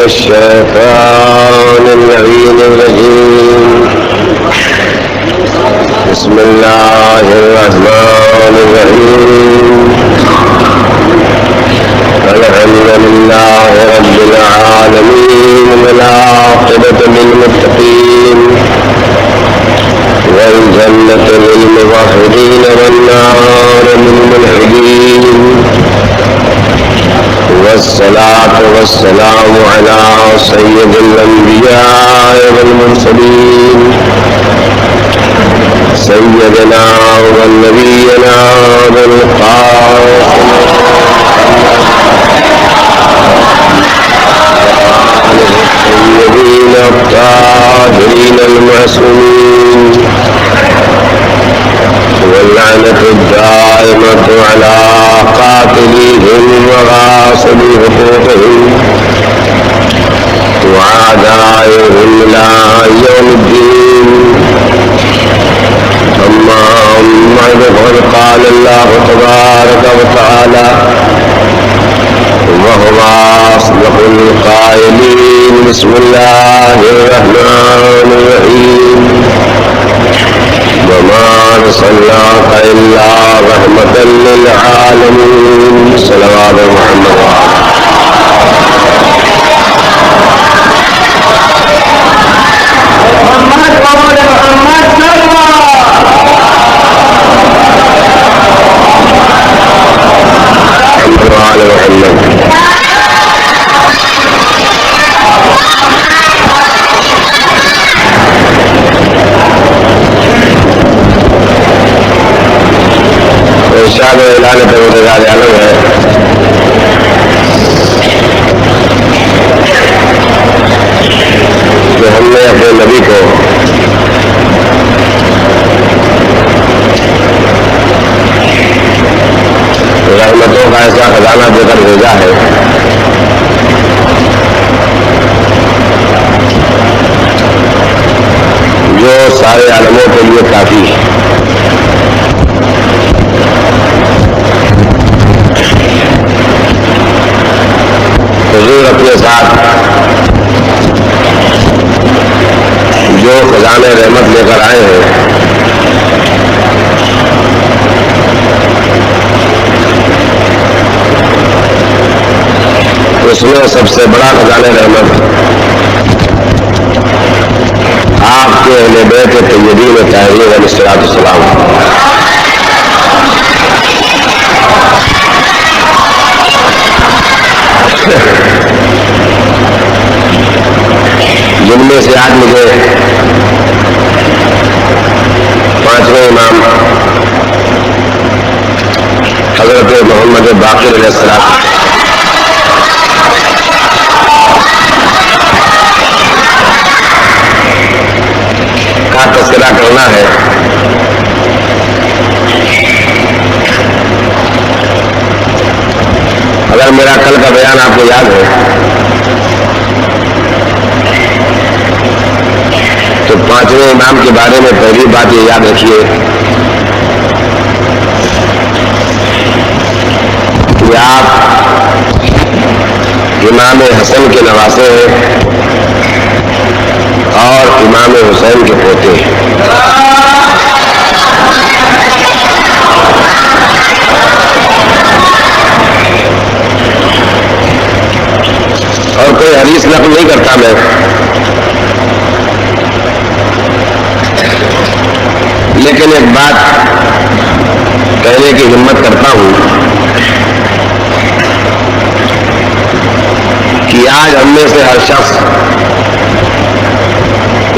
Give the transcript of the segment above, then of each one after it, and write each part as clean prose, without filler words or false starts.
الشيطان اللعين الرجيم بسم الله الرحمن الرحيم الحمد لله رب العالمين والعاقبة للمتقين والجنة للموحدين والنار للملحدين والصلاة والسلام على سيد الأنبياء والمرسلين سيدنا ونبينا والقاسم الطيبين الطاهرين المعصومين واللعنة الدائمة على قاتليهم وغاصبي حقوقهم وأعدائهم إلى يوم الدين. أما فقد قال الله تبارك وتعالى وهو أصدق القائلين بسم الله الرحمن الرحيم وما أرسلناك إلا رحمة للعالمين. صلوات محمد ارشاد و اعلان پروردگار عالم ہے کہ ہم نے اپنے نبی کو رحمتوں کا ایسا خزانہ دے کر بھیجا ہے جو سارے عالموں کے لیے کافی ہے. حضور اپنے ساتھ جو خزانے رحمت لے کر آئے ہیں اس میں سب سے بڑا خزانہ رحمت آپ کے اہل بیت طیبین طاہرین علیہ الصلوۃ والسلام جن میں سے آج مجھے پانچویں امام حضرت محمد باقر علیہ السلام کا تذکرہ کرنا ہے. اگر میرا کل کا بیان آپ کو یاد ہے تو پانچویں امام کے بارے میں پہلی بات یہ یاد رکھیے کہ آپ امام حسن کے نواسے ہیں اور امام حسین کے پوتے ہیں. اور کوئی حدیث نقل نہیں کرتا میں، لیکن ایک بات کہنے کی ہمت کرتا ہوں کہ آج ہم میں سے ہر شخص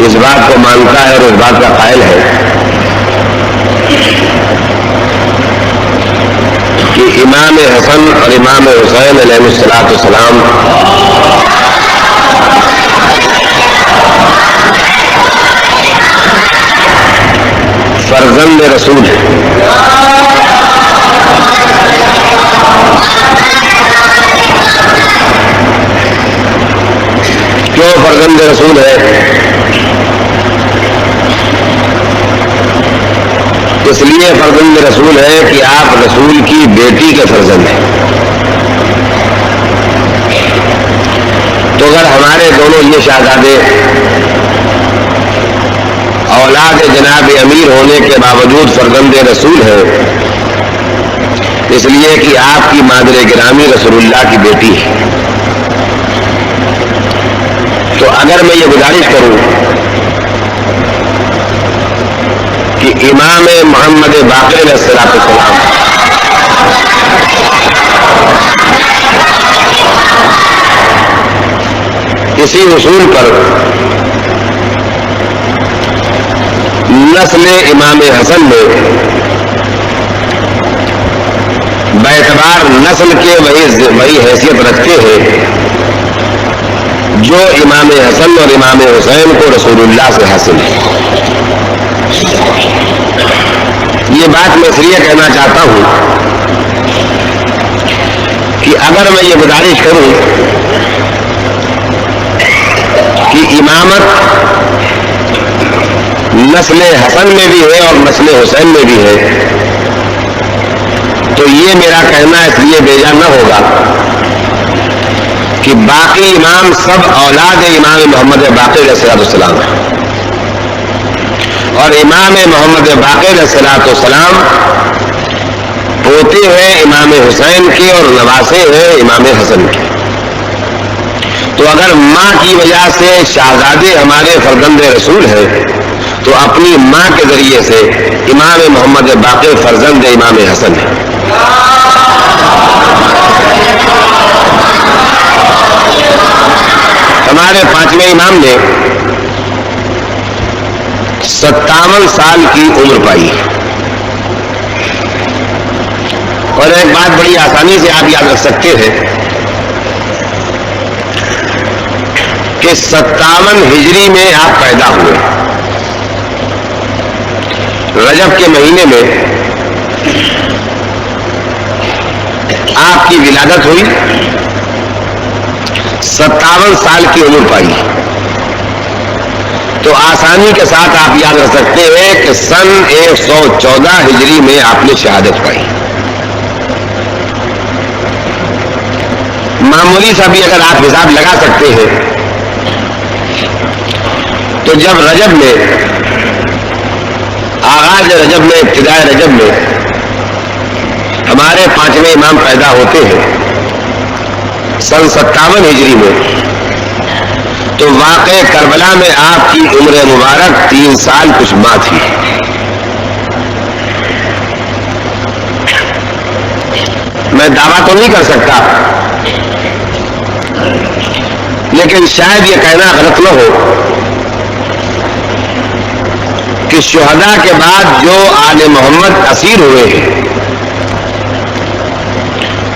اس بات کو مانتا ہے اور اس بات کا قائل ہے کہ امام حسن اور امام حسین علیہ الصلوۃ والسلام فرزند رسول ہے. کیوں فرزند رسول ہے؟ اس لیے فرزند رسول ہے کہ آپ رسول کی بیٹی کے فرزند ہیں. تو اگر دونوں یہ شہزادے اولاد جناب امیر ہونے کے باوجود فرزند رسول ہے، اس لیے کہ آپ کی مادر گرامی رسول اللہ کی بیٹی ہے۔ تو اگر میں یہ گزارش کروں کہ امام محمد باقر علیہ الصلوۃ والسلام اسی اصول پر نسل امام حسن میں باعتبار نسل کے وہی حیثیت رکھتے ہیں جو امام حسن اور امام حسین کو رسول اللہ سے حاصل ہے۔ یہ بات میں اس لیے کہنا چاہتا ہوں کہ اگر میں یہ گزارش کروں کہ امامت نسل حسن میں بھی ہے اور نسل حسین میں بھی ہے، تو یہ میرا کہنا اس لیے بیجا نہ ہوگا کہ باقی امام سب اولاد امام محمد باقر علیہ السلام ہیں، اور امام محمد باقر علیہ السلام پوتے ہیں امام حسین کے اور نواسے ہیں امام حسن کے۔ تو اگر ماں کی وجہ سے شہزادے ہمارے فرزند رسول ہیں تو اپنی ماں کے ذریعے سے امام محمد باقر فرزند امام حسن ہے۔ ہمارے پانچویں امام نے 57 سال کی عمر پائی، اور ایک بات بڑی آسانی سے آپ یاد رکھ سکتے ہیں کہ 57 ہجری میں آپ پیدا ہوئے، رجب کے مہینے میں آپ کی ولادت ہوئی، 57 سال کی عمر پائی، تو آسانی کے ساتھ آپ یاد رکھ سکتے ہیں کہ سن 114 ہجری میں آپ نے شہادت پائی۔ معمولی سا بھی اگر آپ حساب لگا سکتے ہیں تو جب رجب میں آغاز رجب میں ابتدائے رجب میں ہمارے پانچویں امام پیدا ہوتے ہیں سن 57 ہجری میں، تو واقع کربلا میں آپ کی عمر مبارک 3 سال کچھ ماہ تھی۔ میں دعویٰ تو نہیں کر سکتا، لیکن شاید یہ کہنا غلط نہ ہو کہ شہداء کے بعد جو آل محمد اسیر ہوئے ہیں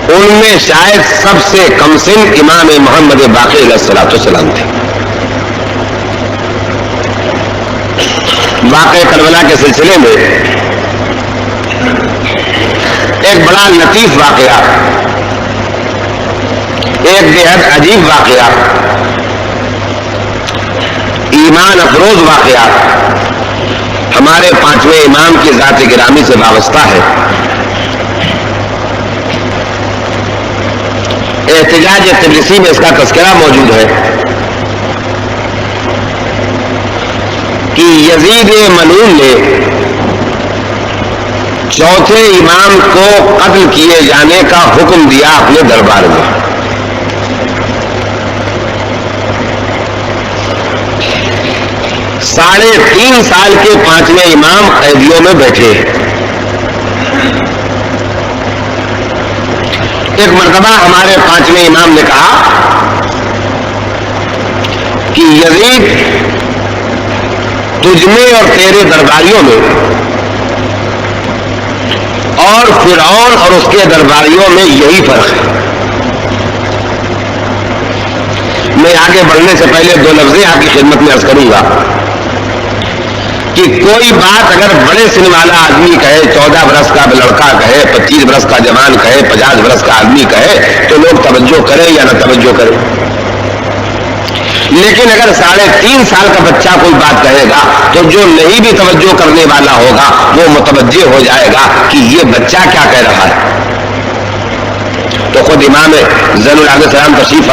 ان میں شاید سب سے کم سن امام محمد باقر علیہ السلام تھے۔ واقع کربلا کے سلسلے میں ایک بڑا لطیف واقعہ، ایک بےحد عجیب واقعہ، ایمان افروز واقعہ ہمارے پانچویں امام کی ذات گرامی سے وابستہ ہے۔ احتجاج طبرسی میں اس کا تذکرہ موجود ہے کہ یزید ملعون نے چوتھے امام کو قتل کیے جانے کا حکم دیا اپنے دربار میں۔ 3.5 سال کے پانچویں امام قیدیوں میں بیٹھے۔ ایک مرتبہ ہمارے پانچویں امام نے کہا کہ یزید تجھ میں اور تیرے درباریوں میں اور فرعون اور اس کے درباریوں میں یہی فرق ہے۔ میں آگے بڑھنے سے پہلے 2 لفظیں آپ کی خدمت میں عرض کروں گا کہ کوئی بات اگر بڑے سن والا آدمی کہے، 14 برس کا لڑکا کہے، 25 برس کا جوان کہے، 50 برس کا آدمی کہے تو لوگ توجہ کریں یا نہ توجہ کریں، لیکن اگر 3.5 سال کا بچہ کوئی بات کہے گا تو جو نہیں بھی توجہ کرنے والا ہوگا وہ متوجہ ہو جائے گا کہ یہ بچہ کیا کہہ رہا ہے۔ تو خود امام زین العابدین علیہ السلام تشریف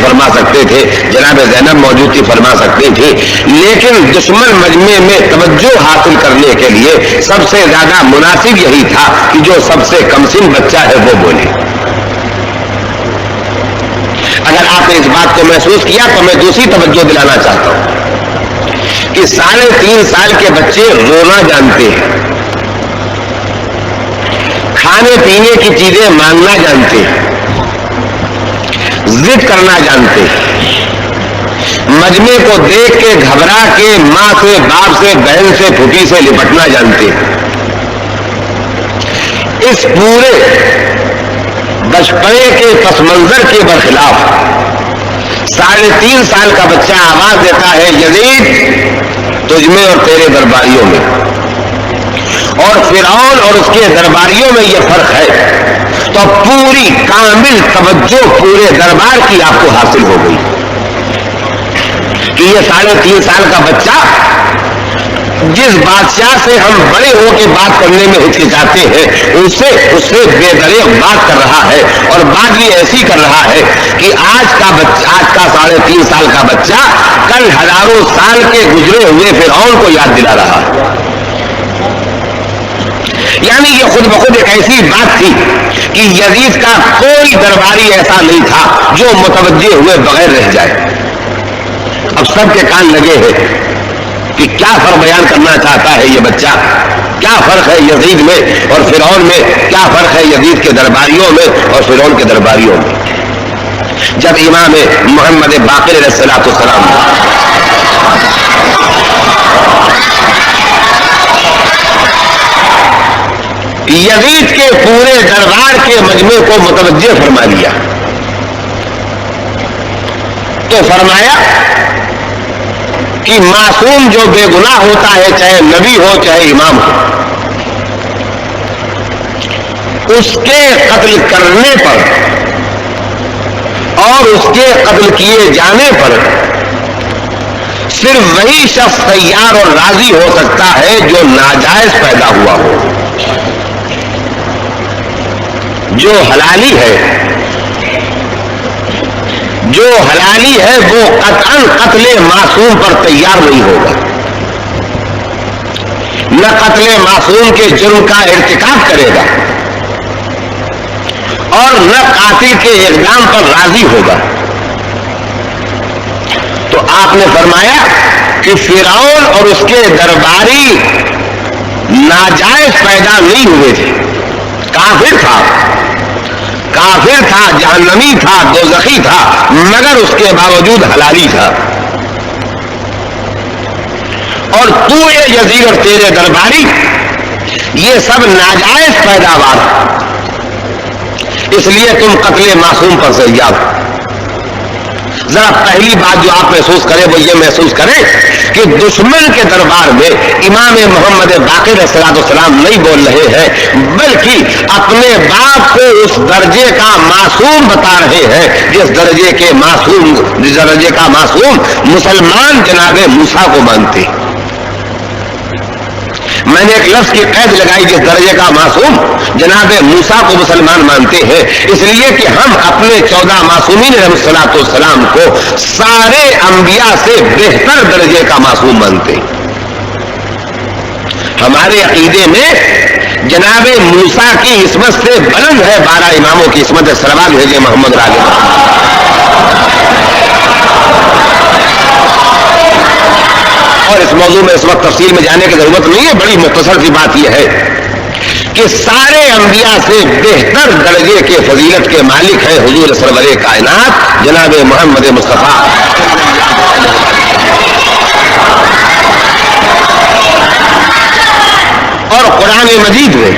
فرما سکتے تھے، جناب زینب موجود تھی فرما سکتی تھی، لیکن دشمن مجمع میں توجہ حاصل کرنے کے لیے سب سے زیادہ مناسب یہی تھا کہ جو سب سے کم سن بچہ ہے وہ بولے۔ اگر آپ نے اس بات کو محسوس کیا تو میں دوسری توجہ دلانا چاہتا ہوں کہ 3.5 سال کے بچے رونا جانتے ہیں، کھانے پینے کی چیزیں مانگنا جانتے ہیں، ضد کرنا جانتے ہیں، مجمع کو دیکھ کے گھبرا کے ماں سے باپ سے بہن سے پھوپھی سے لپٹنا جانتے ہیں۔ اس پورے بچپنے کے پس منظر کے برخلاف 3.5 سال کا بچہ آواز دیتا ہے یزید تجھ میں اور تیرے درباریوں میں، اور فرعون اور اس کے درباریوں میں یہ فرق ہے، تو پوری کامل توجہ پورے دربار کی آپ کو حاصل ہو گئی کہ یہ 3.5 سال کا بچہ جس بادشاہ سے ہم بڑے ہو کے بات کرنے میں ہچکچاتے ہیں اس سے بے دریغ بات کر رہا ہے، اور بات بھی ایسی کر رہا ہے کہ آج کا 3.5 سال کا بچہ کل ہزاروں سال کے گزرے ہوئے فرعون کو یاد دلا رہا ہے۔ یعنی یہ خود بخود ایک ایسی بات تھی کہ یزید کا کوئی درباری ایسا نہیں تھا جو متوجہ ہوئے بغیر رہ جائے۔ اب سب کے کان لگے ہیں کہ کیا فرق بیان کرنا چاہتا ہے یہ بچہ، کیا فرق ہے یزید میں اور فرعون میں، کیا فرق ہے یزید کے درباریوں میں اور فرعون کے درباریوں میں۔ جب امام محمد باقر علیہ السلام یزید کے پورے دربار کے مجمع کو متوجہ فرما لیا تو فرمایا کہ معصوم جو بے گناہ ہوتا ہے، چاہے نبی ہو چاہے امام ہو، اس کے قتل کرنے پر اور اس کے قتل کیے جانے پر صرف وہی شخص تیار اور راضی ہو سکتا ہے جو ناجائز پیدا ہوا ہو۔ جو حلالی ہے وہ قطعاً قتل معصوم پر تیار نہیں ہوگا، نہ قتل معصوم کے جرم کا ارتکاب کرے گا اور نہ قاتل کے اقدام پر راضی ہوگا۔ تو آپ نے فرمایا کہ فرعون اور اس کے درباری ناجائز پیدا نہیں ہوئے تھے، کافر تھا، جہنمی تھا، دوزخی تھا، مگر اس کے باوجود حلالی تھا۔ اور تو یزید اور تیرے درباری یہ سب ناجائز پیداوار، اس لیے تم قتل معصوم پر سیاد۔ ذرا پہلی بات جو آپ محسوس کریں وہ یہ محسوس کریں کہ دشمن کے دربار میں امام محمد باقر علیہ السلام نہیں بول رہے ہیں، بلکہ اپنے باپ کو اس درجے کا معصوم بتا رہے ہیں جس درجے کا معصوم مسلمان جناب موسیٰ کو مانتے ہیں۔ میں نے ایک لفظ کی قید لگائی، جس درجے کا معصوم جناب موسیٰ کو مسلمان مانتے ہیں، اس لیے کہ ہم اپنے 14 معصومین علیہ السلام کو سارے انبیاء سے بہتر درجے کا معصوم مانتے ہیں۔ ہمارے عقیدے میں جناب موسیٰ کی عصمت سے بلند ہے 12 اماموں کی عصمت، صلوات بھیجے محمد راغب۔ اور اس موضوع میں اس وقت تفصیل میں جانے کی ضرورت نہیں ہے، بڑی مختصر سی بات یہ ہے کہ سارے انبیاء سے بہتر درجے کے فضیلت کے مالک ہیں حضور سرور کائنات جناب محمد مصطفیٰ۔ اور قرآن مجید میں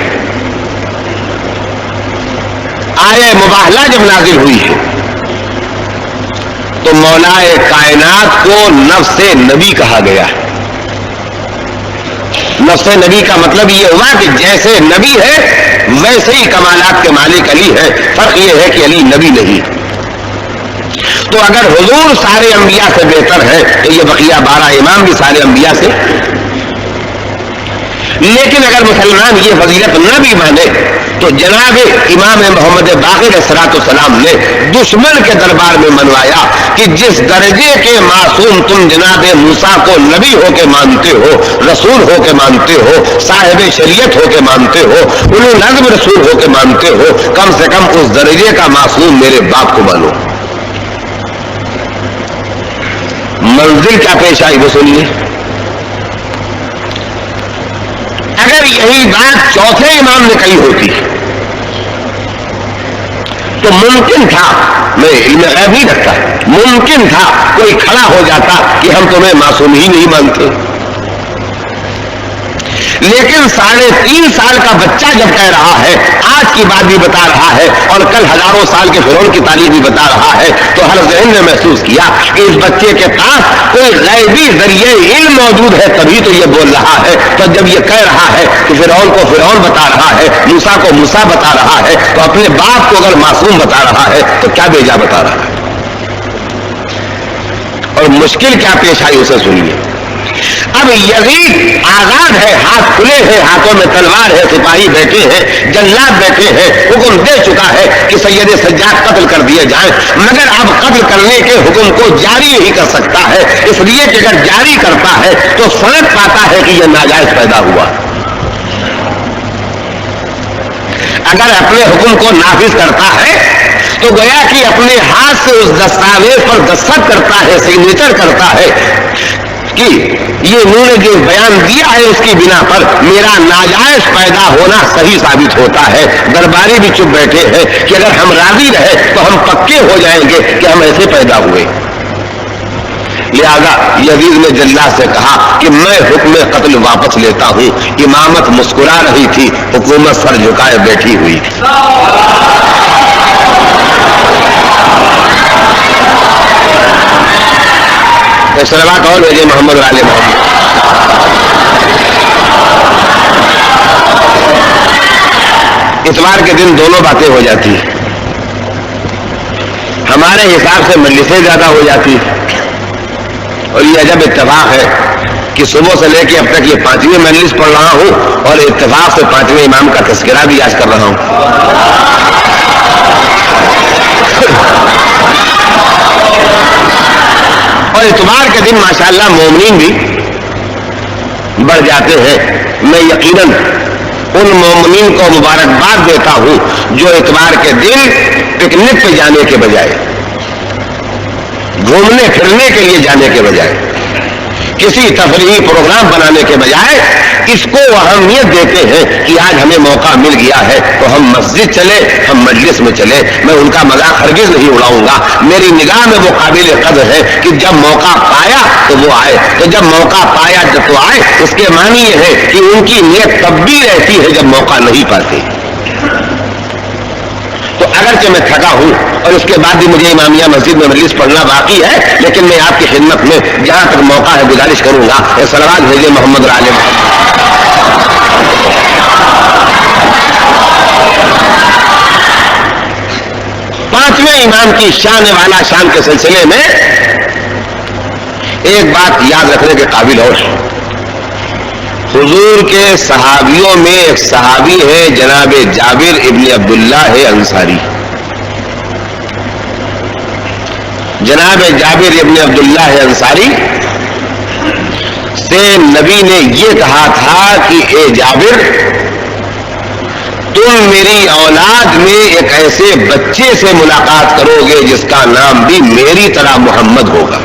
آیہ مباہلہ جب نازل ہوئی ہے تو مولا کائنات کو نفس نبی کہا گیا ہے۔ نفس نبی کا مطلب یہ ہوا کہ جیسے نبی ہے ویسے ہی کمالات کے مالک علی ہے، فرق یہ ہے کہ علی نبی نہیں۔ تو اگر حضور سارے انبیاء سے بہتر ہے تو یہ بقیہ 12 امام بھی سارے انبیاء سے، لیکن اگر مسلمان یہ فضیلت نہ بھی مانے تو جناب امام محمد باقر علیہ السلام نے دشمن کے دربار میں منوایا کہ جس درجے کے معصوم تم جناب موسیٰ کو نبی ہو کے مانتے ہو، رسول ہو کے مانتے ہو، صاحب شریعت ہو کے مانتے ہو، اولو العزم رسول ہو کے مانتے ہو، کم سے کم اس درجے کا معصوم میرے باپ کو مانو۔ منزل کیا پیش آئی وہ سنیے۔ اگر یہی بات چوتھے امام نے کہی ہوتی تو ممکن تھا، میں علم غیب نہیں رکھتا، ممکن تھا کوئی کھڑا ہو جاتا کہ ہم تمہیں معصوم ہی نہیں مانتے۔ لیکن 3.5 سال کا بچہ جب کہہ رہا ہے، آج کی بات بھی بتا رہا ہے اور کل ہزاروں سال کے فرعون کی تاریخ بھی بتا رہا ہے، تو ہر ذہن نے محسوس کیا کہ اس بچے کے پاس کوئی غیبی ذریعے علم موجود ہے، تبھی تو یہ بول رہا ہے۔ تو جب یہ کہہ رہا ہے کہ فرعون کو فرعون بتا رہا ہے، موسیٰ کو موسیٰ بتا رہا ہے، تو اپنے باپ کو اگر معصوم بتا رہا ہے تو کیا بیجا بتا رہا ہے۔ اور مشکل کیا پیش آئی اسے سنیے۔ اب یزید آزاد ہے، ہاتھ کھلے ہیں، ہاتھوں میں تلوار ہے، سپاہی بیٹھے ہیں، جلاد بیٹھے ہیں، حکم دے چکا ہے کہ سید سجاد قتل کر دیے جائیں، مگر اب قتل کرنے کے حکم کو جاری نہیں کر سکتا ہے، اس لیے کہ اگر جاری کرتا ہے تو سمجھ پاتا ہے کہ یہ ناجائز پیدا ہوا۔ اگر اپنے حکم کو نافذ کرتا ہے تو گویا کہ اپنے ہاتھ سے اس دستاویز پر دستخط کرتا ہے، سگنیچر کرتا ہے کہ یہ انہوں نے جو بیان دیا ہے اس کی بنا پر میرا ناجائز پیدا ہونا صحیح ثابت ہوتا ہے۔ درباری بھی چپ بیٹھے ہیں کہ اگر ہم راضی رہے تو ہم پکے ہو جائیں گے کہ ہم ایسے پیدا ہوئے۔ لہذا یزید نے جلاد سے کہا کہ میں حکم قتل واپس لیتا ہوں۔ امامت مسکرا رہی تھی، حکومت سر جھکائے بیٹھی ہوئی تھی۔ صلوات اور بھیجے محمد علیہ محمد۔ اتوار کے دن دونوں باتیں ہو جاتی، ہمارے حساب سے مجلسیں زیادہ ہو جاتی، اور یہ عجب اتفاق ہے کہ صبح سے لے کے اب تک یہ 5ویں مجلس پڑھ رہا ہوں اور اتفاق سے 5ویں امام کا تذکرہ بھی آج کر رہا ہوں۔ اور اتوار کے دن ماشاءاللہ مومنین بھی بڑھ جاتے ہیں۔ میں یقیناً ان مومنین کو مبارکباد دیتا ہوں جو اتوار کے دن پکنک پہ جانے کے بجائے، گھومنے پھرنے کے لیے جانے کے بجائے، کسی تفریحی پروگرام بنانے کے بجائے اس کو اہمیت دیتے ہیں کہ آج ہمیں موقع مل گیا ہے تو ہم مسجد چلے، ہم مجلس میں چلے۔ میں ان کا مذاق ہرگز نہیں اڑاؤں گا، میری نگاہ میں وہ قابل قدر ہے کہ جب موقع پایا تو وہ آئے، تو جب موقع پایا جب تو آئے، اس کے معنی یہ ہے کہ ان کی نیت تب بھی رہتی ہے جب موقع نہیں پاتے۔ تو اگرچہ میں تھکا ہوں اور اس کے بعد بھی مجھے امامیہ مسجد میں مجلس پڑھنا باقی ہے، لیکن میں آپ کی خدمت میں جہاں تک موقع ہے گزارش کروں گا، صلوات بھیجے محمد علیہ۔ 5ویں امام کی شان والا شان کے سلسلے میں ایک بات یاد رکھنے کے قابل اور حضور کے صحابیوں میں ایک صحابی ہے جناب جابر ابن عبداللہ انصاری۔ جناب جابر ابن عبداللہ انصاری سے نبی نے یہ کہا تھا کہ اے جابر، تم میری اولاد میں ایک ایسے بچے سے ملاقات کرو گے جس کا نام بھی میری طرح محمد ہوگا۔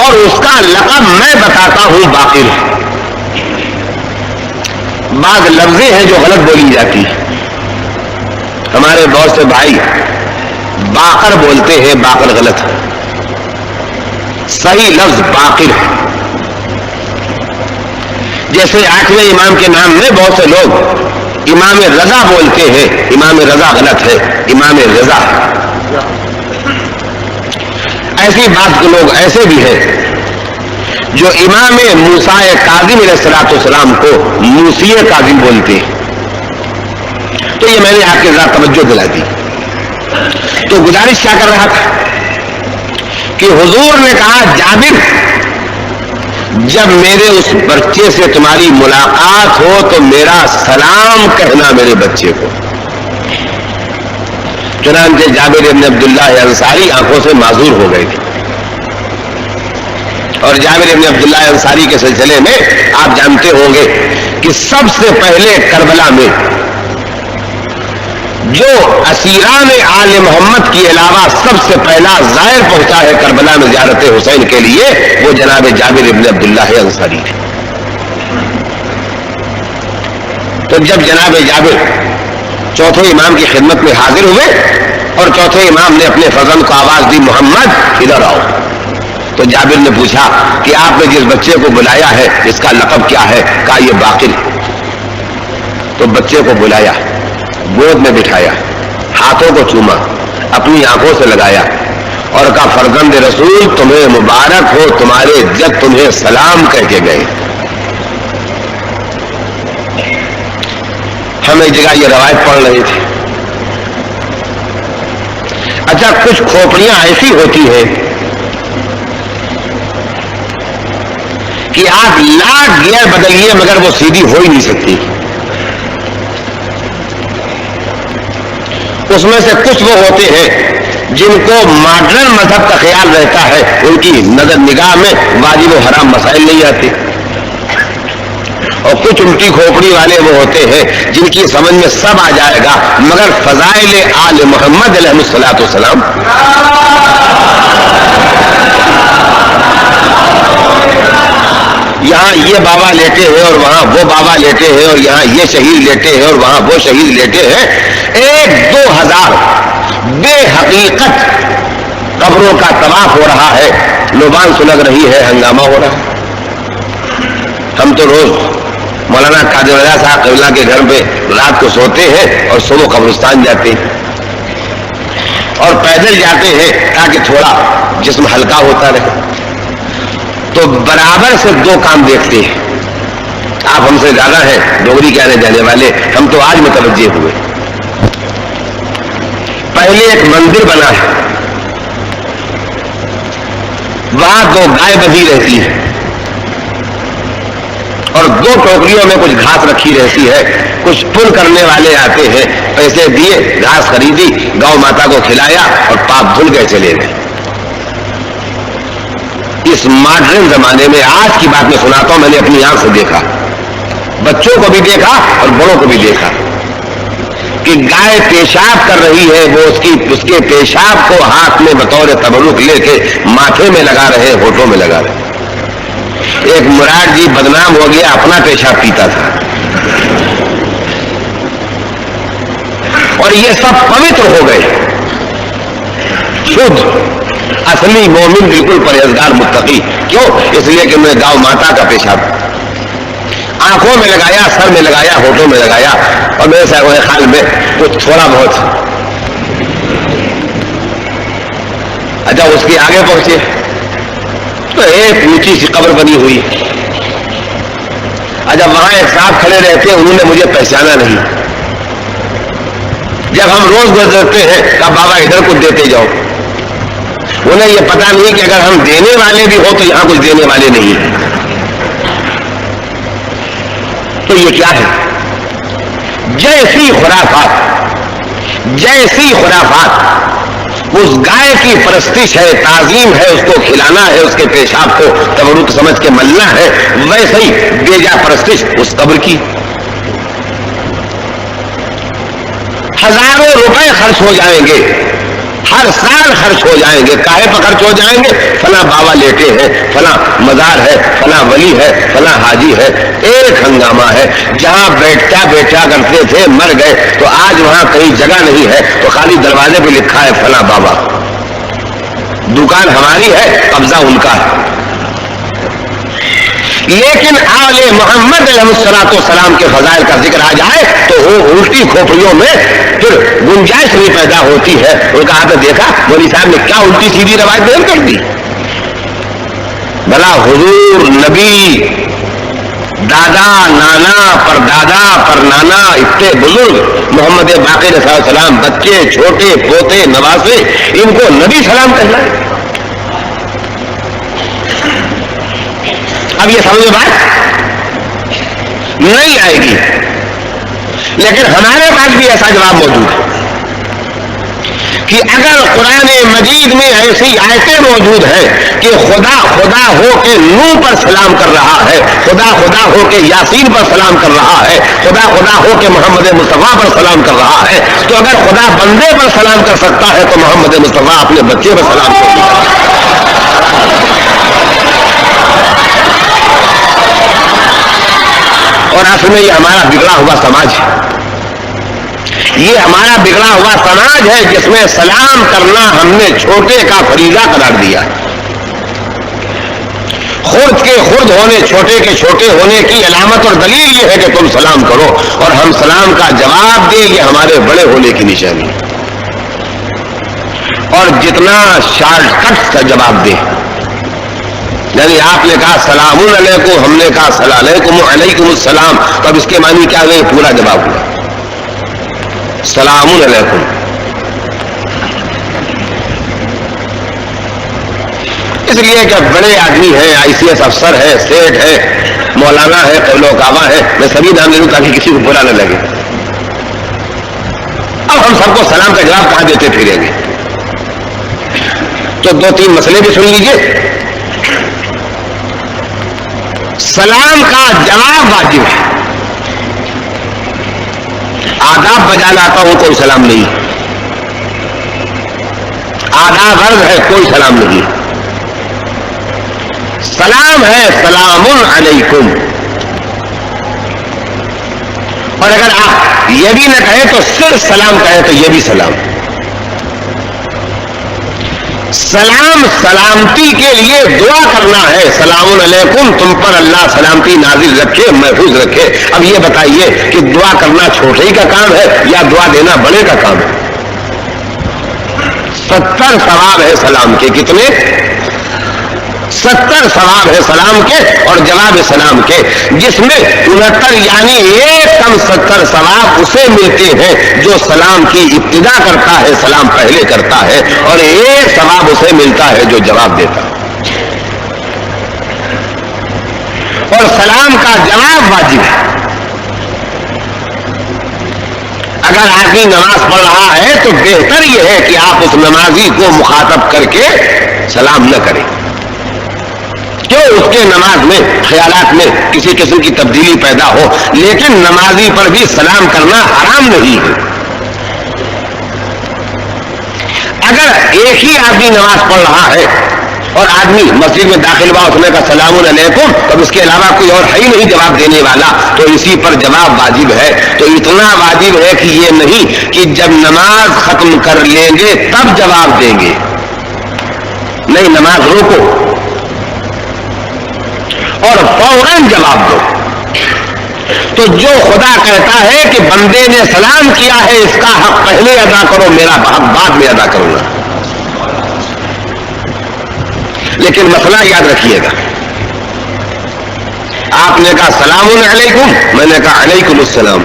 اور اس کا لقب میں بتاتا ہوں باقر۔ بعض لفظیں ہیں جو غلط بولی جاتی، ہمارے بہت سے بھائی باقر بولتے ہیں، باقر غلط ہے، صحیح لفظ باقر ہے۔ جیسے 8ویں امام کے نام میں بہت سے لوگ امام رضا بولتے ہیں، امام رضا غلط ہے، امام رضا ہے۔ ایسی بات کے لوگ ایسے بھی ہیں جو امام موسیٰ کاظم علیہ السلام کو موسی کاظم بولتے ہیں۔ تو یہ میں نے آپ کے ذرا توجہ دلا دی۔ تو گزارش کیا کر رہا تھا کہ حضور نے کہا جابر جب میرے اس بچے سے تمہاری ملاقات ہو تو میرا سلام کہنا میرے بچے کو. چنانچہ جابر ابن عبداللہ انصاری آنکھوں سے معذور ہو گئے تھے. اور جابر ابن عبداللہ انصاری کے سلسلے میں آپ جانتے ہوں گے کہ سب سے پہلے کربلا میں جو اسیران آل محمد کے علاوہ سب سے پہلا زائر پہنچا ہے کربلا میں زیارت حسین کے لیے وہ جناب جابر ابن عبداللہ انصاری تھے. تو جب جناب جابر چوتھے امام کی خدمت میں حاضر ہوئے اور چوتھے امام نے اپنے فرزند کو آواز دی محمد ادھر آؤ. تو جابر نے پوچھا کہ آپ نے جس بچے کو بلایا ہے اس کا لقب کیا ہے؟ کہا یہ باقر. تو بچے کو بلایا، گود میں بٹھایا، ہاتھوں کو چوما، اپنی آنکھوں سے لگایا اور کہا فرزند رسول تمہیں مبارک ہو، تمہارے جد تمہیں سلام کہہ کے گئے. ہم ایک جگہ یہ روایت پڑھ رہے تھے. اچھا کچھ کھوپڑیاں ایسی ہوتی ہیں کہ آپ لاکھ گیئر بدلیے مگر وہ سیدھی ہو ہی نہیں سکتی. اس میں سے کچھ وہ ہوتے ہیں جن کو ماڈرن مذہب کا خیال رہتا ہے، ان کی نظر نگاہ میں واجب و حرام مسائل نہیں آتے، اور کچھ الٹی کھوپڑی والے وہ ہوتے ہیں جن کی سمجھ میں سب آ جائے گا مگر فضائل آل محمد علیہ الصلوۃ والسلام یہاں یہ بابا لیٹے ہیں اور وہاں وہ بابا لیٹے ہیں اور یہاں یہ شہید لیٹے ہیں اور وہاں وہ شہید لیٹے ہیں. 1-2 ہزار بے حقیقت قبروں کا طواف ہو رہا ہے، لبان سلگ رہی ہے، ہنگامہ ہو رہا ہے. ہم تو روز مولانا قادر رضا صاحب قبلہ کے گھر پہ رات کو سوتے ہیں اور صبح قبرستان جاتے ہیں اور پیدل جاتے ہیں تاکہ تھوڑا جسم ہلکا ہوتا رہے. تو برابر سے 2 کام دیکھتے ہیں. آپ ہم سے زیادہ ہیں ڈوگری کے آنے جانے والے، ہم تو آج متوجہ ہوئے. پہلے ایک مندر بنا ہے، وہاں 2 گائے بندھی رہتی ہے اور 2 ٹوکریوں میں کچھ گھاس رکھی رہتی ہے. کچھ پن کرنے والے آتے ہیں، پیسے دیے، گھاس خریدی، گاؤں ماتا کو کھلایا اور پاپ دھل گئے چلے گئے. اس ماڈرن زمانے میں آج کی بات میں سناتا ہوں، میں نے اپنی آنکھ سے دیکھا، بچوں کو بھی دیکھا اور بڑوں کو بھی دیکھا کہ گائے پیشاب کر رہی ہے، وہ اس کے پیشاب کو ہاتھ میں بطور تبرک لے کے ماتھے میں لگا رہے، ہونٹوں میں لگا رہے. ایک مراد جی بدنام ہو گیا، اپنا پیشاب پیتا تھا. اور یہ سب پوتر ہو گئے، شدھ اصلی مومن، بالکل پرہیزگار متقی. کیوں؟ اس لیے کہ میں گاؤں ماتا کا پیشاب آنکھوں میں لگایا، سر میں لگایا، ہونٹوں میں لگایا اور میرے خیال میں کچھ تھوڑا بہت. اچھا اس کے آگے پہنچے تو ایک اونچی سی قبر بنی ہوئی. اچھا وہاں ایک صاحب کھڑے رہتے، انہوں نے مجھے پہچانا نہیں. جب ہم روز گزرتے ہیں کہ بابا ادھر کچھ دیتے جاؤ، انہیں یہ پتا نہیں کہ اگر ہم دینے والے بھی ہو تو یہاں کچھ دینے والے نہیں ہیں. تو یہ کیا ہے؟ جیسی خرافات اس گائے کی پرستش ہے، تعظیم ہے، اس کو کھلانا ہے، اس کے پیشاب کو تبرک سمجھ کے ملنا ہے، ویسے ہی بیجا پرستش اس قبر کی. ہزاروں روپے خرچ ہو جائیں گے، ہر سال خرچ ہو جائیں گے. کاہے پر خرچ ہو جائیں گے؟ فلاں بابا لیٹے ہیں، فلاں مزار ہے، فلاں ولی ہے، فلاں حاجی ہے. ایک ہنگامہ ہے، جہاں بیٹھا کرتے تھے مر گئے تو آج وہاں کہیں جگہ نہیں ہے تو خالی دروازے پہ لکھا ہے فلاں بابا. دکان ہماری ہے، قبضہ ان کا ہے. لیکن آل محمد علیہ الصلوۃ والسلام کے فضائل کا ذکر آ جائے تو وہ الٹی کھوپڑیوں میں پھر گنجائش نہیں پیدا ہوتی ہے. ان کا ہاتھ دیکھا مولوی صاحب نے کیا الٹی سیدھی روایت بیان کر دی. بھلا حضور نبی دادا نانا پردادا پرنانا اتنے بزرگ محمد باقر علیہ السلام، بچے چھوٹے پوتے نواسے، ان کو نبی سلام کہنا ہے۔ اب یہ سمجھ بات نہیں آئے گی، لیکن ہمارے پاس بھی ایسا جواب موجود ہے کہ اگر قرآن مجید میں ایسی آیتیں موجود ہیں کہ خدا خدا ہو کے نوح پر سلام کر رہا ہے، خدا خدا ہو کے یاسین پر سلام کر رہا ہے، خدا خدا ہو کے محمد مصطفیٰ پر سلام کر رہا ہے، تو اگر خدا بندے پر سلام کر سکتا ہے تو محمد مصطفیٰ اپنے بچے پر سلام کر سکتا ہے۔ اور اصل میں یہ ہمارا بگڑا ہوا سماج ہے، یہ ہمارا بگڑا ہوا سماج ہے جس میں سلام کرنا ہم نے چھوٹے کا فریضہ قرار دیا۔ خرد کے خرد ہونے، چھوٹے کے چھوٹے ہونے کی علامت اور دلیل یہ ہے کہ تم سلام کرو، اور ہم سلام کا جواب دیں، یہ ہمارے بڑے ہونے کی نشانی ہے۔ اور جتنا شارٹ کٹ کا جواب دیں، یعنی آپ نے کہا سلام علیکم، ہم نے کہا سلام علیکم وعلیکم السلام، تو اب اس کے معنی کیا ہے؟ پورا جواب ہوا سلام علیکم۔ اس لیے کہ بڑے آدمی ہیں، آئی سی ایس افسر ہے، سیٹ ہے، مولانا ہے، قبل و کعبہ ہے، میں سبھی نام لے لوں تاکہ کسی کو برا نہ لگے۔ اب ہم سب کو سلام کا جواب کہاں دیتے پھریں گے؟ تو دو تین مسئلے بھی سن لیجئے۔ سلام کا جواب واجب ہے، آداب بجا لاتا ہوں کوئی سلام نہیں، آداب عرض ہے کوئی سلام نہیں، سلام ہے سلام علیکم۔ اور اگر آپ یہ بھی نہ کہیں تو صرف سلام کہیں تو یہ بھی سلام۔ سلام سلامتی کے لیے دعا کرنا ہے، سلام علیکم، تم پر اللہ سلامتی نازل رکھے، محفوظ رکھے۔ اب یہ بتائیے کہ دعا کرنا چھوٹے ہی کا کام ہے یا دعا دینا بڑے کا کام ہے؟ 70 ثواب ہے سلام کے، کتنے؟ 70 ثواب ہے سلام کے اور جواب سلام کے، جس میں 69 یعنی ایک کم 70 ثواب اسے ملتے ہیں جو سلام کی ابتدا کرتا ہے، سلام پہلے کرتا ہے، اور ایک ثواب اسے ملتا ہے جو جواب دیتا ہے۔ اور سلام کا جواب واجب ہے۔ اگر آدمی نماز پڑھ رہا ہے تو بہتر یہ ہے کہ آپ اس نمازی کو مخاطب کر کے سلام نہ کریں، کیوں اس کے نماز میں خیالات میں کسی قسم کی تبدیلی پیدا ہو، لیکن نمازی پر بھی سلام کرنا حرام نہیں ہے۔ اگر ایک ہی آدمی نماز پڑھ رہا ہے اور آدمی مسجد میں داخل ہوا، اس نے کہا سلام علیکم، اب اس کے علاوہ کوئی اور ہے ہی نہیں جواب دینے والا، تو اسی پر جواب واجب ہے۔ تو اتنا واجب ہے کہ یہ نہیں کہ جب نماز ختم کر لیں گے تب جواب دیں گے، نہیں، نماز روکو اور فوراً جواب دو۔ تو جو خدا کہتا ہے کہ بندے نے سلام کیا ہے، اس کا حق پہلے ادا کرو، میرا حق بعد میں ادا کروں گا۔ لیکن مسئلہ یاد رکھیے گا، آپ نے کہا سلام علیکم، میں نے کہا علیکم السلام،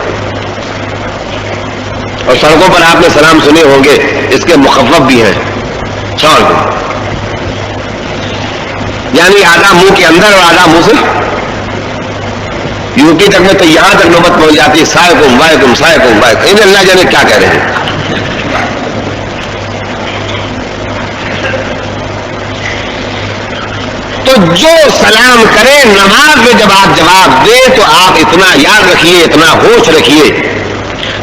اور سڑکوں پر آپ نے سلام سنے ہوں گے، اس کے مخفف بھی ہیں، یعنی آدھا منہ کے اندر اور آدھا منہ سے۔ یو پی تک میں تو یہاں تک نوبت پہنچ جاتی ہے، سائکم وائکم سائکم وائکم، انہیں اللہ جانے کیا کہہ رہے ہیں۔ تو جو سلام کرے نماز میں جب آپ جواب دیں تو آپ اتنا یاد رکھیے، اتنا ہوش رکھیے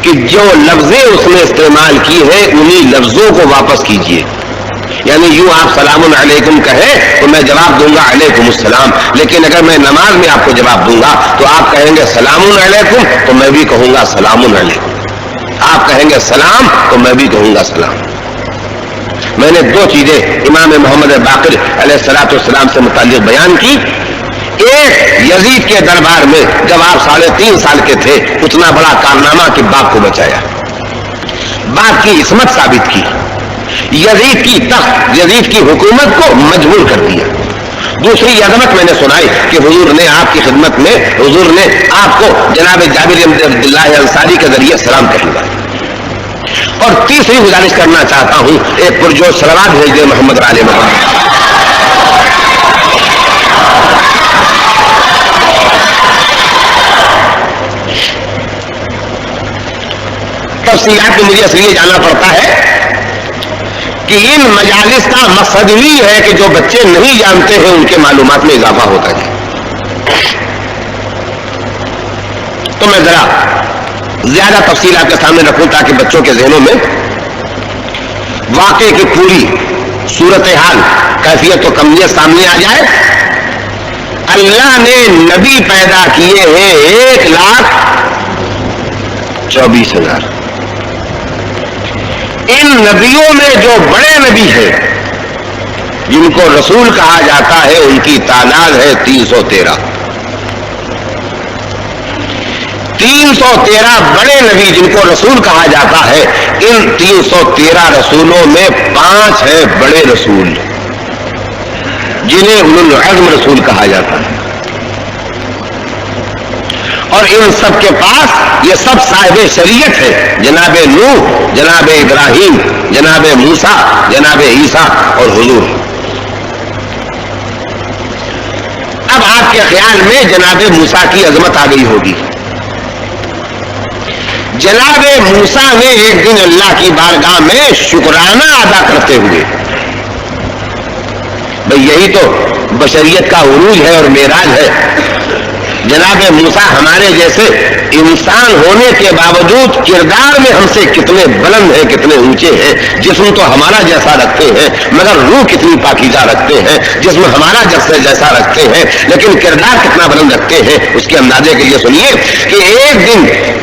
کہ جو لفظیں اس نے استعمال کی ہیں انہی لفظوں کو واپس کیجیے۔ یعنی یوں آپ سلام علیکم کہیں تو میں جواب دوں گا علیکم السلام، لیکن اگر میں نماز میں آپ کو جواب دوں گا تو آپ کہیں گے سلام علیکم تو میں بھی کہوں گا سلام علیکم، آپ کہیں گے سلام تو میں بھی کہوں گا سلام۔ میں نے دو چیزیں امام محمد باقر علیہ الصلوۃ والسلام سے متعلق بیان کی۔ ایک، یزید کے دربار میں جب آپ 3.5 سال کے تھے، اتنا بڑا کارنامہ کہ باپ کو بچایا، باپ کی عصمت ثابت کی، یزید کی تخت، یزید کی حکومت کو مجبور کر دیا۔ دوسری عظمت میں نے سنائی کہ حضور نے آپ کی خدمت میں حضور نے آپ کو جناب جابر بن عبداللہ انصاری کے ذریعے سلام کہلوایا. اور تیسری گزارش کرنا چاہتا ہوں، ایک پرجوش صلوات بھیج دے محمد علیہ محمد. تفصیلات میں مجھے اس لیے جانا پڑتا ہے کہ ان مجالس کا مقصد ہی ہے کہ جو بچے نہیں جانتے ہیں ان کے معلومات میں اضافہ ہوتا جائے. تو میں ذرا زیادہ تفصیلات کے سامنے رکھوں تاکہ بچوں کے ذہنوں میں واقعے کی پوری صورتحال، کیفیت و کمیت سامنے آ جائے. اللہ نے نبی پیدا کیے ہیں 1,24,000. ان نبیوں میں جو بڑے نبی ہیں جن کو رسول کہا جاتا ہے ان کی تعداد ہے 313. 313 بڑے نبی جن کو رسول کہا جاتا ہے. ان 313 رسولوں میں 5 ہیں بڑے رسول جنہیں اولو العزم رسول کہا جاتا ہے. اور ان سب کے پاس یہ سب صاحب شریعت ہے. جناب نوح، جناب ابراہیم، جناب موسیٰ، جناب عیسیٰ اور حضور. اب آپ کے خیال میں جناب موسیٰ کی عظمت آ گئی ہوگی. جناب موسیٰ نے ایک دن اللہ کی بارگاہ میں شکرانہ ادا کرتے ہوئے، بھئی یہی تو بشریت کا عروج ہے اور معراج ہے. جناب موسیٰ ہمارے جیسے انسان ہونے کے باوجود کردار میں ہم سے کتنے بلند ہیں، کتنے اونچے ہیں. جسم تو ہمارا جیسا رکھتے ہیں مگر روح کتنی پاکیزہ رکھتے ہیں. جسم ہمارا جیسا رکھتے ہیں لیکن کردار کتنا بلند رکھتے ہیں. اس کے اندازے کے لیے سنیے کہ ایک دن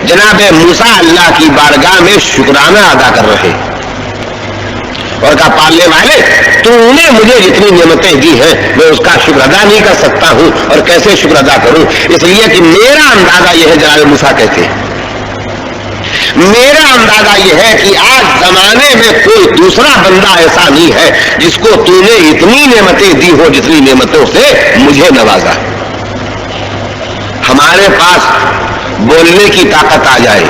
جناب موسیٰ اللہ کی بارگاہ میں شکرانہ ادا کر رہے اور کہا پالنے والے تو نے مجھے جتنی نعمتیں دی ہیں میں اس کا شکر ادا نہیں کر سکتا ہوں. اور کیسے شکر ادا کروں؟ اس لیے کہ میرا اندازہ یہ ہے، جناب موسیٰ کہتے ہیں میرا اندازہ یہ ہے کہ آج زمانے میں کوئی دوسرا بندہ ایسا نہیں ہے جس کو تو نے اتنی نعمتیں دی ہو جتنی نعمتوں سے مجھے نوازا. ہمارے پاس بولنے کی طاقت آ جائے،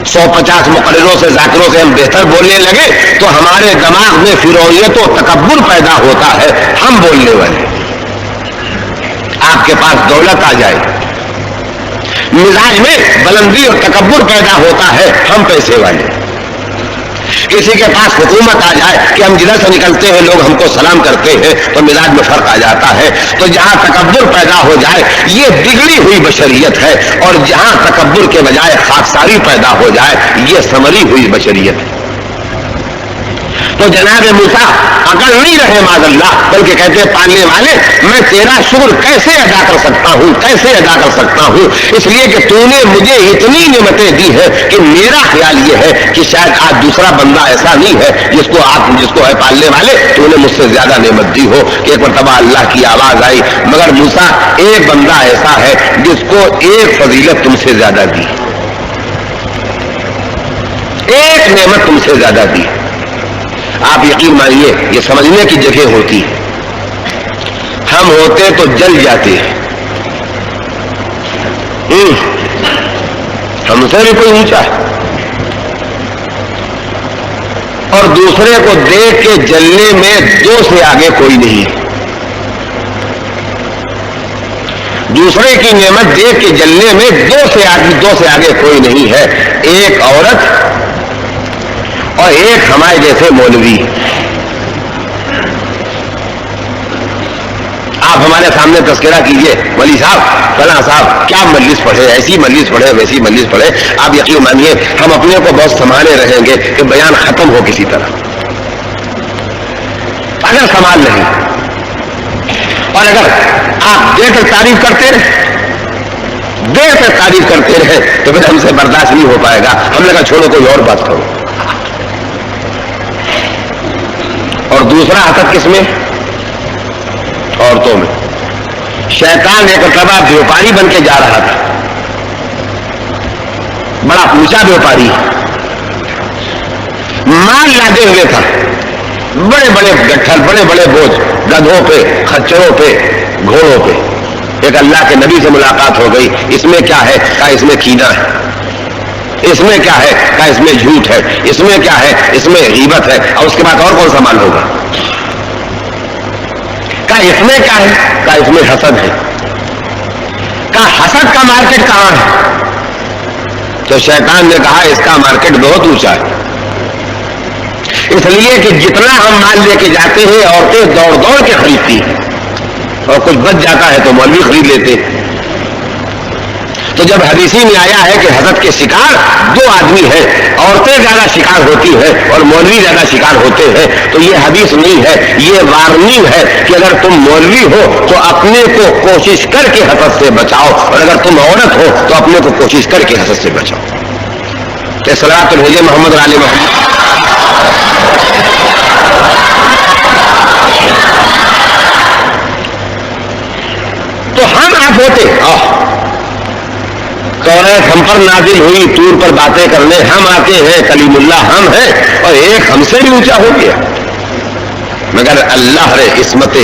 150 مقرروں سے ذاکروں سے ہم بہتر بولنے لگے تو ہمارے دماغ میں فرعونیت و تکبر پیدا ہوتا ہے. ہم بولنے والے. آپ کے پاس دولت آ جائے، مزاج میں بلندی اور تکبر پیدا ہوتا ہے. ہم پیسے والے. کسی کے پاس حکومت آ جائے کہ ہم جدھر سے نکلتے ہیں لوگ ہم کو سلام کرتے ہیں تو مزاج میں فرق آ جاتا ہے. تو جہاں تکبر پیدا ہو جائے یہ بگڑی ہوئی بشریت ہے، اور جہاں تکبر کے بجائے خاکساری پیدا ہو جائے یہ سنوری ہوئی بشریت ہے. تو جناب موسیٰ عقل نہیں رہے معاذ اللہ، بلکہ کہتے پالنے والے میں تیرا شکر کیسے ادا کر سکتا ہوں، کیسے ادا کر سکتا ہوں؟ اس لیے کہ تو نے مجھے اتنی نعمتیں دی ہیں کہ میرا خیال یہ ہے کہ شاید آج دوسرا بندہ ایسا نہیں ہے جس کو ہے پالنے والے تو نے مجھ سے زیادہ نعمت دی ہو. کہ ایک مرتبہ اللہ کی آواز آئی مگر موسیٰ ایک بندہ ایسا ہے جس کو ایک فضیلت تم سے زیادہ دی، ایک نعمت تم سے زیادہ دی. آپ یقین مانیے یہ سمجھنے کی جگہ ہوتی، ہم ہوتے تو جل جاتے ہیں. ہم سے بھی کوئی اونچا ہے اور دوسرے کو دیکھ کے جلنے میں 2 سے آگے کوئی نہیں. دوسرے کی نعمت دیکھ کے جلنے میں 2 سے آگے کوئی نہیں ہے. ایک عورت اور ایک ہمارے جیسے مولوی. آپ ہمارے سامنے تذکرہ کیجئے ولی صاحب فلاں صاحب کیا مجلس پڑھے، ایسی مجلس پڑھے ویسی مجلس پڑھے. آپ یقین مانیے ہم اپنے کو بہت سنبھالے رہیں گے کہ بیان ختم ہو کسی طرح. اگر سنبھال نہیں اور اگر آپ دیر تک تعریف کرتے رہے تو پھر ہم سے برداشت نہیں ہو پائے گا. ہم نے کہا چھوڑو کوئی اور بات کرو. اور دوسرا حسد کس میں؟ عورتوں میں. شیطان ایک مرتبہ بیوپاری بن کے جا رہا تھا، بڑا اونچا بیوپاری، مال لادے ہوئے تھا. بڑے بڑے گٹھل، بڑے بڑے بوجھ گدھوں پہ، خچروں پہ، گھوڑوں پہ. ایک اللہ کے نبی سے ملاقات ہو گئی. اس میں کیا ہے؟ کہا اس میں کینہ ہے. اس میں کیا ہے؟ کہا اس میں جھوٹ ہے. اس میں کیا ہے؟ اس میں غیبت ہے. اور اس کے بعد اور کون سا مال ہوگا؟ کہا اس میں کیا ہے؟ کہا اس میں حسد ہے. کہا حسد کا مارکیٹ کہاں ہے؟ تو شیطان نے کہا اس کا مارکیٹ بہت اونچا ہے. اس لیے کہ جتنا ہم مال لے کے جاتے ہیں عورتیں دوڑ دوڑ کے خریدتی ہیں اور کچھ بچ جاتا ہے تو مولوی خرید لیتے. تو جب حدیثی میں آیا ہے کہ حسد کے شکار دو آدمی ہیں، عورتیں زیادہ شکار ہوتی ہیں اور مولوی زیادہ شکار ہوتے ہیں، تو یہ حدیث نہیں ہے، یہ وارننگ ہے کہ اگر تم مولوی ہو تو اپنے کو کوشش کر کے حسد سے بچاؤ، اور اگر تم عورت ہو تو اپنے کو کوشش کر کے حسد سے بچاؤ. کہ صلوات بھیجے محمد اور آل محمد. تو ہم آپ ہوتے توریت ہم پر نازل ہوئی، طور پر باتیں کرنے ہم آتے ہیں، کلیم اللہ ہم ہیں، اور ایک ہم سے بھی اونچا ہو گیا. مگر اللہ رے عصمت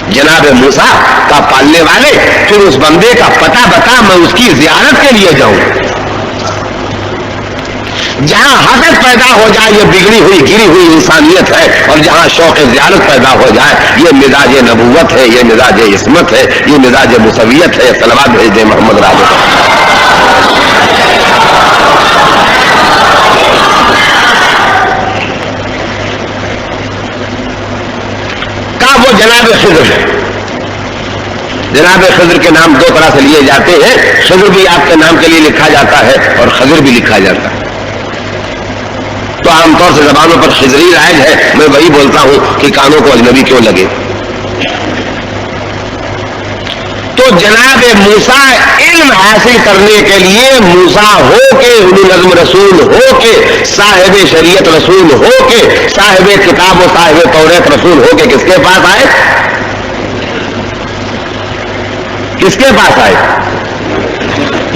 جناب موسیٰ کا پالنے والے پھر اس بندے کا پتہ بتا، میں اس کی زیارت کے لیے جاؤں. جہاں حسد پیدا ہو جائے یہ بگڑی ہوئی گری ہوئی انسانیت ہے، اور جہاں شوق زیارت پیدا ہو جائے یہ مزاج نبوت ہے، یہ مزاج عصمت ہے، یہ مزاج مسویت ہے. صلوات بھیج دے محمد راجہ. کا وہ جناب خضر ہے. جناب خضر کے نام دو طرح سے لیے جاتے ہیں، خضر بھی آپ کے نام کے لیے لکھا جاتا ہے اور خضر بھی لکھا جاتا ہے. تو عام طور سے زبانوں پر خضری رائج ہے، میں وہی بولتا ہوں کہ کانوں کو اجنبی کیوں لگے. تو جناب موسیٰ علم حاصل کرنے کے لیے موسیٰ ہو کے اولو العزم رسول ہو کے صاحب شریعت رسول ہو کے صاحب کتاب و صاحب توریت رسول ہو کے کس کے پاس آئے؟ کس کے پاس آئے؟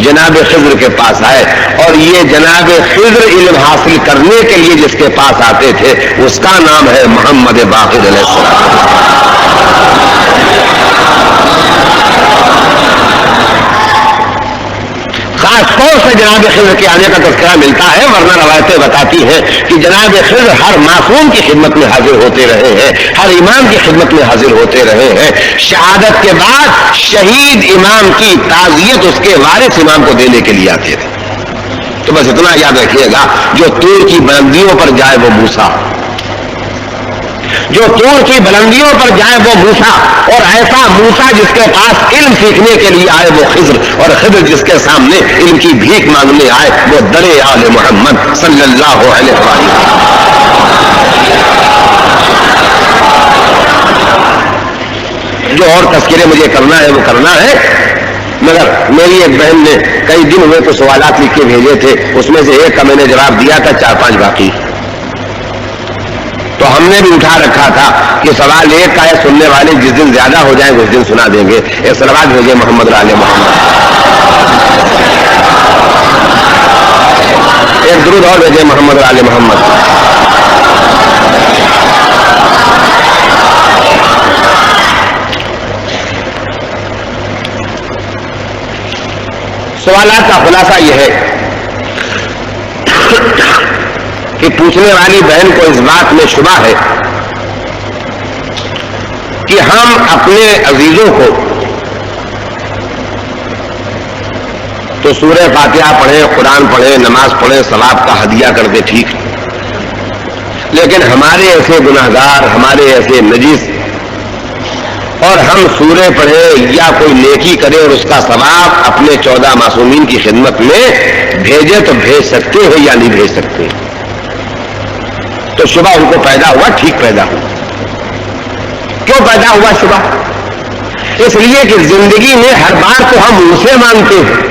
جناب خضر کے پاس آئے. اور یہ جناب خضر علم حاصل کرنے کے لیے جس کے پاس آتے تھے اس کا نام ہے محمد باقر علیہ السلام. خاص طور سے جناب خضر کے آنے کا تذکرہ ملتا ہے، ورنہ روایتیں بتاتی ہیں کہ جناب خضر ہر معصوم کی خدمت میں حاضر ہوتے رہے ہیں، ہر امام کی خدمت میں حاضر ہوتے رہے ہیں. شہادت کے بعد شہید امام کی تعزیت اس کے وارث امام کو دینے کے لیے آتے تھے. تو بس اتنا یاد رکھیے گا، جو طور کی بلندیوں پر جائے وہ موسیٰ، جو طور کی بلندیوں پر جائے وہ موسیٰ، اور ایسا موسیٰ جس کے پاس علم سیکھنے کے لیے آئے وہ خضر، اور خضر جس کے سامنے علم کی بھیک مانگنے آئے وہ درے آل محمد صلی اللہ علیہ وسلم. جو اور تذکرے مجھے کرنا ہے وہ کرنا ہے، مگر میری ایک بہن نے کئی دن ہوئے تو سوالات لکھ کے بھیجے تھے، اس میں سے ایک کا میں نے جواب دیا تھا، 4-5 باقی. تو ہم نے بھی اٹھا رکھا تھا کہ سوال ایک کا ہے، سننے والے جس دن زیادہ ہو جائیں اس دن سنا دیں گے. ایک صلوات بھیجے محمد آل محمد. ایک درود اور بھیجے محمد آل محمد. سوالات کا خلاصہ یہ ہے کہ پوچھنے والی بہن کو اس بات میں شبہ ہے کہ ہم اپنے عزیزوں کو تو سورہ فاتحہ پڑھیں، قرآن پڑھیں، نماز پڑھیں، ثواب کا ہدیہ کر دیں، ٹھیک، لیکن ہمارے ایسے گناہگار، ہمارے ایسے نجس، اور ہم سورہ پڑھیں یا کوئی نیکی کرے اور اس کا ثواب اپنے 14 معصومین کی خدمت میں بھیجے تو بھیج سکتے ہیں یا نہیں بھیج سکتے؟ تو شبہ ان کو پیدا ہوا، ٹھیک پیدا ہوا. کیوں پیدا ہوا شبہ؟ اس لیے کہ زندگی میں ہر بار تو ہم ان سے مانگتے ہیں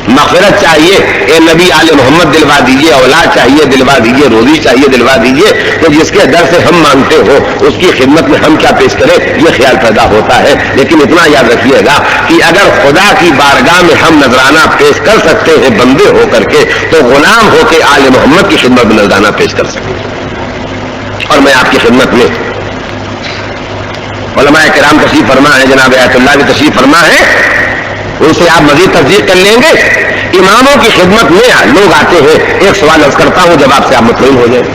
مغفرت چاہیے، اے نبی آل محمد دلوا دیجئے، اولاد چاہیے دلوا دیجئے، روزی چاہیے دلوا دیجئے. تو جس کے در سے ہم مانگتے ہو اس کی خدمت میں ہم کیا پیش کریں، یہ خیال پیدا ہوتا ہے. لیکن اتنا یاد رکھیے گا کہ اگر خدا کی بارگاہ میں ہم نذرانہ پیش کر سکتے ہیں بندے ہو کر کے، تو غلام ہو کے آل محمد کی خدمت میں نذرانہ پیش کر سکتے ہیں. اور میں آپ کی خدمت میں علماء کرام تشریف فرما ہے، جناب آیت اللہ بھی تشریف فرما ہے، ان سے آپ مزید تصدیق کر لیں گے۔ اماموں کی خدمت میں لوگ آتے ہیں، ایک سوال عرض کرتا ہوں جب آپ سے آپ مطمئن ہو جائیں۔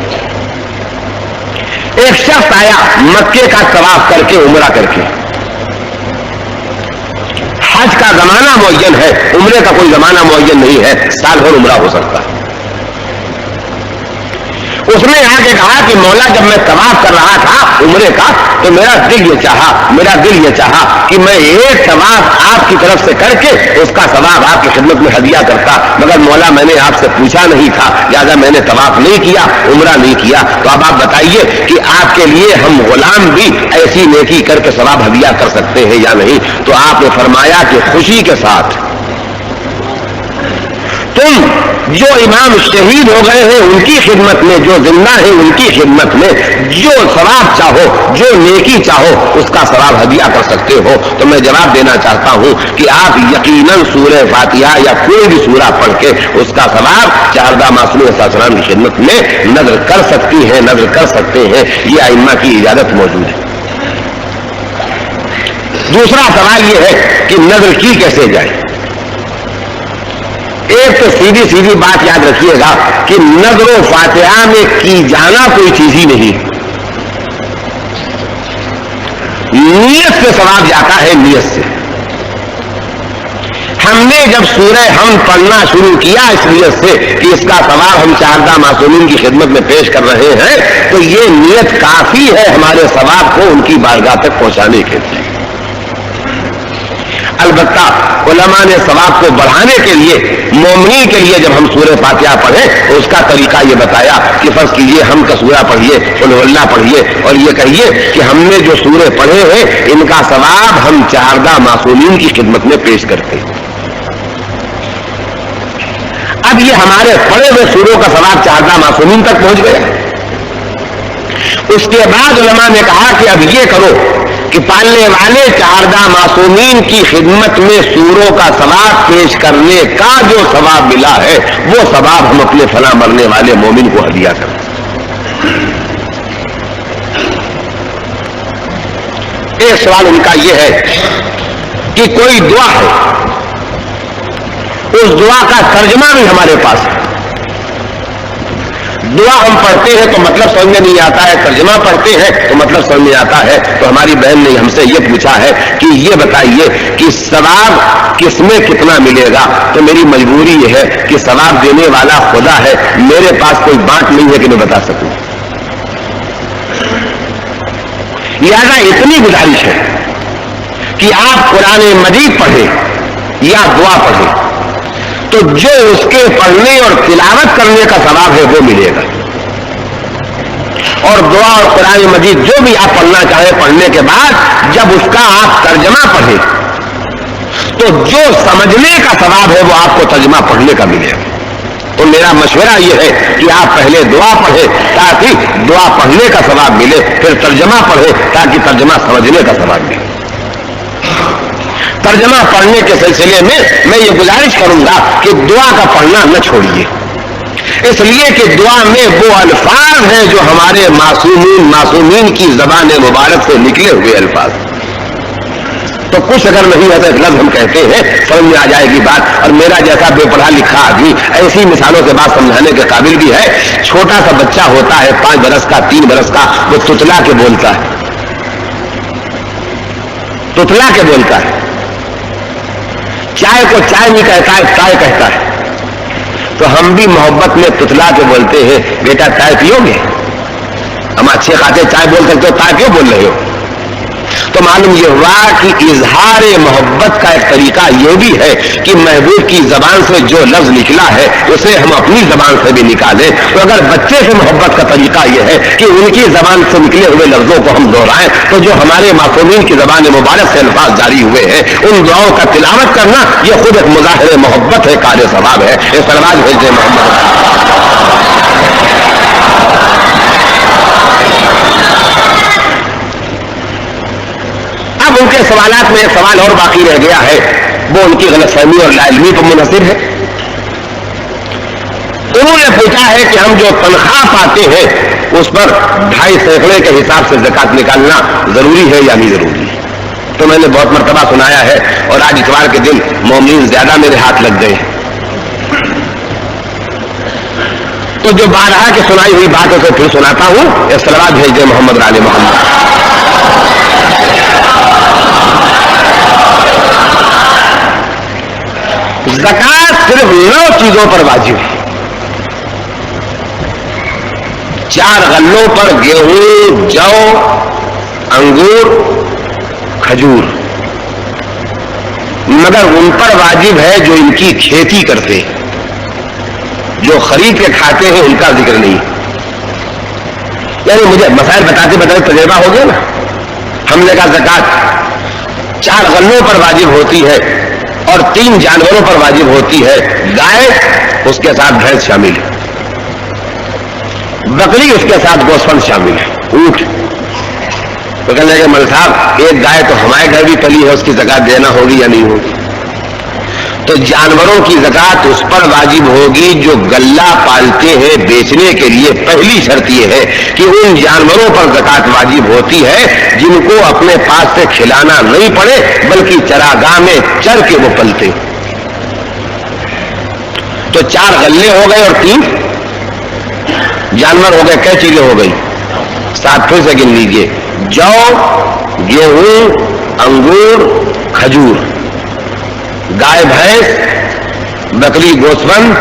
ایک شخص آیا مکے کا طواف کر کے، عمرہ کر کے، حج کا زمانہ معین ہے، عمرے کا کوئی زمانہ معین نہیں ہے، سال بھر عمرہ ہو سکتا ہے۔ اس نے آ کے کہا کہ مولا جب میں طواف کر رہا تھا عمرے کا تو میرا دل یہ چاہا کہ میں ایک طواف آپ کی طرف سے کر کے اس کا ثواب آپ کی خدمت میں ہدیہ کرتا، مگر مولا میں نے آپ سے پوچھا نہیں تھا، لہٰذا میں نے طواف نہیں کیا، عمرہ نہیں کیا۔ تو اب آپ بتائیے کہ آپ کے لیے ہم غلام بھی ایسی نیکی کر کے ثواب ہدیہ کر سکتے ہیں یا نہیں؟ تو آپ نے فرمایا کہ خوشی کے ساتھ، تم جو امام شہید ہو گئے ہیں ان کی خدمت میں، جو زندہ ہیں ان کی خدمت میں جو ثواب چاہو، جو نیکی چاہو اس کا ثواب ہدیہ کر سکتے ہو۔ تو میں جواب دینا چاہتا ہوں کہ آپ یقیناً سورہ فاتحہ یا کوئی بھی سورہ پڑھ کے اس کا ثواب چاردہ معصوم علیہ السلام کی خدمت میں نذر کر سکتی ہیں، نذر کر سکتے ہیں، یہ ائمہ کی اجازت موجود ہے۔ دوسرا سوال یہ ہے کہ نذر کی کیسے جائے؟ ایک تو سیدھی بات یاد رکھیے گا کہ نذر و فاتحہ میں کی جانا کوئی چیز ہی نہیں، نیت سے ثواب جاتا ہے، نیت سے۔ ہم نے جب سورہ حمد پڑھنا شروع کیا اس نیت سے کہ اس کا ثواب ہم چاردہ معصومین کی خدمت میں پیش کر رہے ہیں، تو یہ نیت کافی ہے ہمارے ثواب کو ان کی بارگاہ تک پہنچانے کے لیے۔ البتہ علماء نے ثواب کو بڑھانے کے لیے، مومنین کے لیے جب ہم سورہ فاتحہ پڑھیں اس کا طریقہ یہ بتایا کہ فرض کیجئے ہم کا سورہ پڑھیے، قل ہو اللہ پڑھیے، اور یہ کہیے کہ ہم نے جو سورے پڑھے ہیں ان کا ثواب ہم چاردہ معصومین کی خدمت میں پیش کرتے ہیں۔ اب یہ ہمارے پڑھے ہوئے سوروں کا ثواب چاردہ معصومین تک پہنچ گیا۔ اس کے بعد علماء نے کہا کہ اب یہ کرو کہ پالنے والے چاردہ معصومین کی خدمت میں سوروں کا ثواب پیش کرنے کا جو ثواب ملا ہے وہ ثواب ہم اپنے فلاں مرنے والے مومن کو ہدیہ کریں۔ ایک سوال ان کا یہ ہے کہ کوئی دعا ہے، اس دعا کا ترجمہ بھی ہمارے پاس ہے، دعا ہم پڑھتے ہیں تو مطلب سمجھ میں نہیں آتا ہے، ترجمہ پڑھتے ہیں تو مطلب سمجھ میں آتا ہے، تو ہماری بہن نے ہم سے یہ پوچھا ہے کہ یہ بتائیے کہ ثواب کس میں کتنا ملے گا؟ تو میری مجبوری یہ ہے کہ ثواب دینے والا خدا ہے، میرے پاس کوئی بانٹ نہیں ہے کہ میں بتا سکوں، لہذا اتنی گزارش ہے کہ آپ قرآن مجید پڑھیں یا دعا پڑھیں تو جو اس کے پڑھنے اور تلاوت کرنے کا ثواب ہے وہ ملے گا، اور دعا اور قرآن مجید جو بھی آپ پڑھنا چاہیں پڑھنے کے بعد جب اس کا آپ ترجمہ پڑھیں تو جو سمجھنے کا ثواب ہے وہ آپ کو ترجمہ پڑھنے کا ملے گا۔ تو میرا مشورہ یہ ہے کہ آپ پہلے دعا پڑھیں تاکہ دعا پڑھنے کا ثواب ملے، پھر ترجمہ پڑھیں تاکہ ترجمہ سمجھنے کا ثواب ملے۔ ترجمہ پڑھنے کے سلسلے میں یہ گزارش کروں گا کہ دعا کا پڑھنا نہ چھوڑیے، اس لیے کہ دعا میں وہ الفاظ ہیں جو ہمارے معصومین کی زبان مبارک سے نکلے ہوئے الفاظ، تو کچھ اگر نہیں ہے تو ایک لفظ ہم کہتے ہیں سمجھ میں آ جائے گی بات، اور میرا جیسا بے پڑھا لکھا آدمی ایسی مثالوں سے بات سمجھانے کے قابل بھی ہے۔ چھوٹا سا بچہ ہوتا ہے 5 برس کا 3 برس کا، وہ تتلا کے بولتا ہے، تتلا کے بولتا ہے، چائے کو چائے نہیں کہتا ہے، چائے کہتا ہے، تو ہم بھی محبت میں تتلا کے بولتے ہیں بیٹا چائے پیو گے؟ ہم اچھے خاطر چائے بول سکتے ہو، چائے کیوں بول رہے ہو؟ تو معلوم یہ ہوا کہ اظہار محبت کا ایک طریقہ یہ بھی ہے کہ محبوب کی زبان سے جو لفظ نکلا ہے اسے ہم اپنی زبان سے بھی نکالیں۔ تو اگر بچے سے محبت کا طریقہ یہ ہے کہ ان کی زبان سے نکلے ہوئے لفظوں کو ہم دہرائیں، تو جو ہمارے معصومین کی زبان مبارک سے الفاظ جاری ہوئے ہیں ان دعاؤں کا تلاوت کرنا یہ خود ایک مظاہر محبت ہے، کار ثواب ہے۔ یہ سلوات بھیجیں محمد۔ اب ان کے سوالات میں ایک سوال اور باقی رہ گیا ہے، وہ ان کی غلط فہمی اور لا علمی پر منحصر ہے۔ انہوں نے پوچھا ہے کہ ہم جو تنخواہ پاتے ہیں اس پر 2.5 سینکڑے کے حساب سے زکات نکالنا ضروری ہے یا نہیں ضروری ہے؟ تو میں نے بہت مرتبہ سنایا ہے، اور آج اتوار کے دن مومنین زیادہ میرے ہاتھ لگ گئے. تو جو بارہا کی سنائی ہوئی بات اسے پھر سناتا ہوں. صلوات بھیج دیں محمد علی محمد. زکات صرف 9 چیزوں پر واجب ہے. 4 غلوں پر، گیہوں، جو، انگور، کھجور، مگر ان پر واجب ہے جو ان کی کھیتی کرتے ہیں. جو خرید کے کھاتے ہیں ان کا ذکر نہیں. یعنی مجھے مسائل بتاتے بتاتے تجربہ ہو گیا نا. ہم نے کہا زکات 4 غلوں پر واجب ہوتی ہے اور 3 جانوروں پر واجب ہوتی ہے. گائے، اس کے ساتھ بھینس شامل ہے، بکری اس کے ساتھ گوسفند شامل ہے، اونٹ. تو کہنے لگے مل صاحب ایک گائے تو ہمارے گھر بھی پلی ہے، اس کی زکات دینا ہوگی یا نہیں ہوگی؟ تو جانوروں کی زکات اس پر واجب ہوگی جو غلہ پالتے ہیں بیچنے کے لیے. پہلی شرط یہ ہے کہ ان جانوروں پر زکات واجب ہوتی ہے جن کو اپنے پاس سے کھلانا نہیں پڑے بلکہ چراگاہ میں چر کے وہ پلتے. تو 4 غلے ہو گئے اور 3 جانور ہو گئے. کئی چیزیں ہو گئی؟ 7 پھر سے گن لیجئے. جو، گیہوں، انگور، کھجور، گائے بھینس، بکری گوسفند،